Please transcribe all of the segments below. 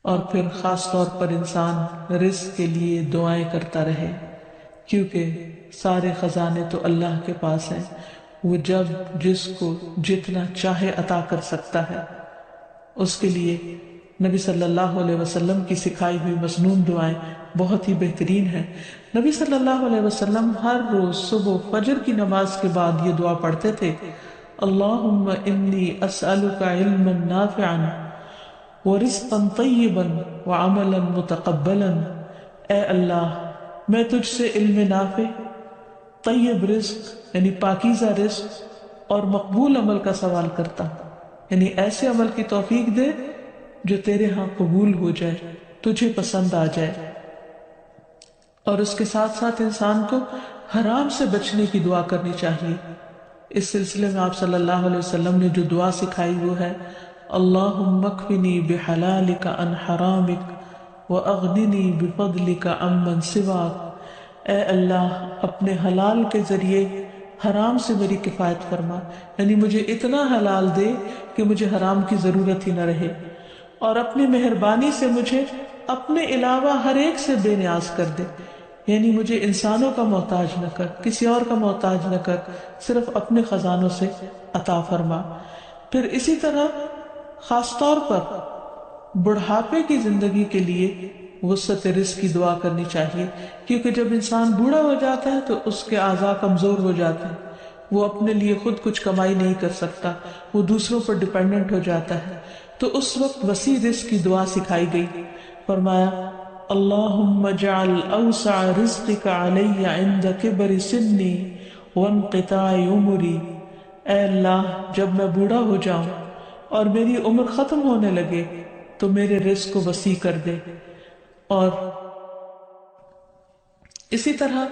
اور پھر خاص طور پر انسان رزق کے لیے دعائیں کرتا رہے، کیونکہ سارے خزانے تو اللہ کے پاس ہیں، وہ جب جس کو جتنا چاہے عطا کر سکتا ہے۔ اس کے لیے نبی صلی اللہ علیہ وسلم کی سکھائی ہوئی مسنون دعائیں بہت ہی بہترین ہیں۔ نبی صلی اللہ علیہ وسلم ہر روز صبح فجر کی نماز کے بعد یہ دعا پڑھتے تھے: اللہم انی اسألک علما نافعا ورزقا طیبا وعملا متقبلا۔ اے اللہ، میں تجھ سے علم نافع، طیب رزق یعنی پاکیزہ رزق اور مقبول عمل کا سوال کرتا ہوں، یعنی ایسے عمل کی توفیق دے جو تیرے ہاں قبول ہو جائے، تجھے پسند آ جائے۔ اور اس کے ساتھ ساتھ انسان کو حرام سے بچنے کی دعا کرنی چاہیے۔ اس سلسلے میں آپ صلی اللہ علیہ وسلم نے جو دعا سکھائی وہ ہے: اللہم اکفنی بحلالک عن حرامک واغننی بفضلک عمن سواک۔ اے اللہ، اپنے حلال کے ذریعے حرام سے میری کفایت فرما، یعنی مجھے اتنا حلال دے کہ مجھے حرام کی ضرورت ہی نہ رہے، اور اپنی مہربانی سے مجھے اپنے علاوہ ہر ایک سے بے نیاز کر دے، یعنی مجھے انسانوں کا محتاج نہ کر، کسی اور کا محتاج نہ کر، صرف اپنے خزانوں سے عطا فرما۔ پھر اسی طرح خاص طور پر بڑھاپے کی زندگی کے لیے وسعت رزق کی دعا کرنی چاہیے، کیونکہ جب انسان بوڑھا ہو جاتا ہے تو اس کے اعضاء کمزور ہو جاتے ہیں، وہ اپنے لیے خود کچھ کمائی نہیں کر سکتا، وہ دوسروں پر ڈیپینڈنٹ ہو جاتا ہے، تو اس وقت وسیع رزق کی دعا سکھائی گئی۔ فرمایا: اللہم اجعل اوسع رزقک علی عند کبر سنی وانقطاع عمری۔ اے اللہ، جب میں بوڑھا ہو جاؤں اور میری عمر ختم ہونے لگے تو میرے رزق کو وسیع کر دے۔ اور اسی طرح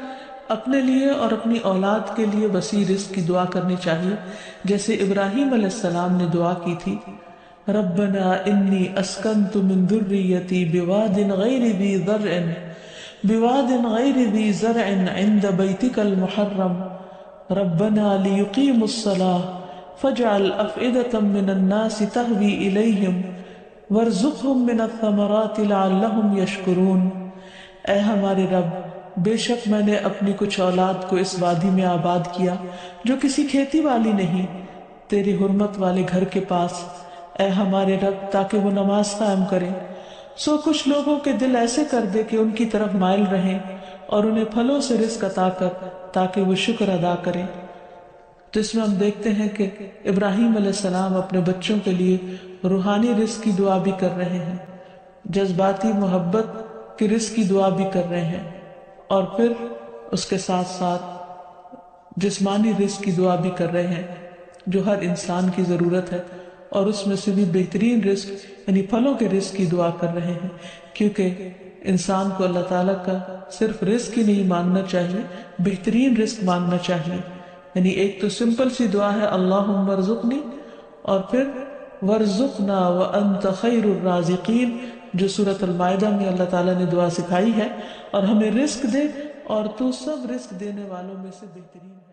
اپنے لیے اور اپنی اولاد کے لیے وسیع رزق کی دعا کرنی چاہیے، جیسے ابراہیم علیہ السلام نے دعا کی تھی: ربنا انی اسکنت من ذریتی بواد غیر ذی زرع عند بیتک المحرم ربنا لیقیموا الصلاة فاجعل افئدة من الناس تہوی الیہم وارزقہم من الثمرات لعلہم یشکرون۔ اے ہمارے رب، بے شک میں نے اپنی کچھ اولاد کو اس وادی میں آباد کیا جو کسی کھیتی والی نہیں، تیری حرمت والے گھر کے پاس، اے ہمارے رب، تاکہ وہ نماز قائم کریں۔ سو کچھ لوگوں کے دل ایسے کر دے کہ ان کی طرف مائل رہیں، اور انہیں پھلوں سے رزق عطا کر تاکہ وہ شکر ادا کریں۔ تو اس میں ہم دیکھتے ہیں کہ ابراہیم علیہ السلام اپنے بچوں کے لیے روحانی رزق کی دعا بھی کر رہے ہیں، جذباتی محبت کی رزق کی دعا بھی کر رہے ہیں، اور پھر اس کے ساتھ ساتھ جسمانی رزق کی دعا بھی کر رہے ہیں جو ہر انسان کی ضرورت ہے، اور اس میں سے بھی بہترین رزق یعنی پھلوں کے رزق کی دعا کر رہے ہیں، کیونکہ انسان کو اللہ تعالیٰ کا صرف رزق ہی نہیں مانگنا چاہیے، بہترین رزق مانگنا چاہیے۔ یعنی ایک تو سمپل سی دعا ہے اللہم ارزقنی، اور پھر ورزقنا وانت خیر الرازقین، جو سورۃ المائدہ میں اللہ تعالیٰ نے دعا سکھائی ہے، اور ہمیں رزق دے اور تو سب رزق دینے والوں میں سے بہترین ہے۔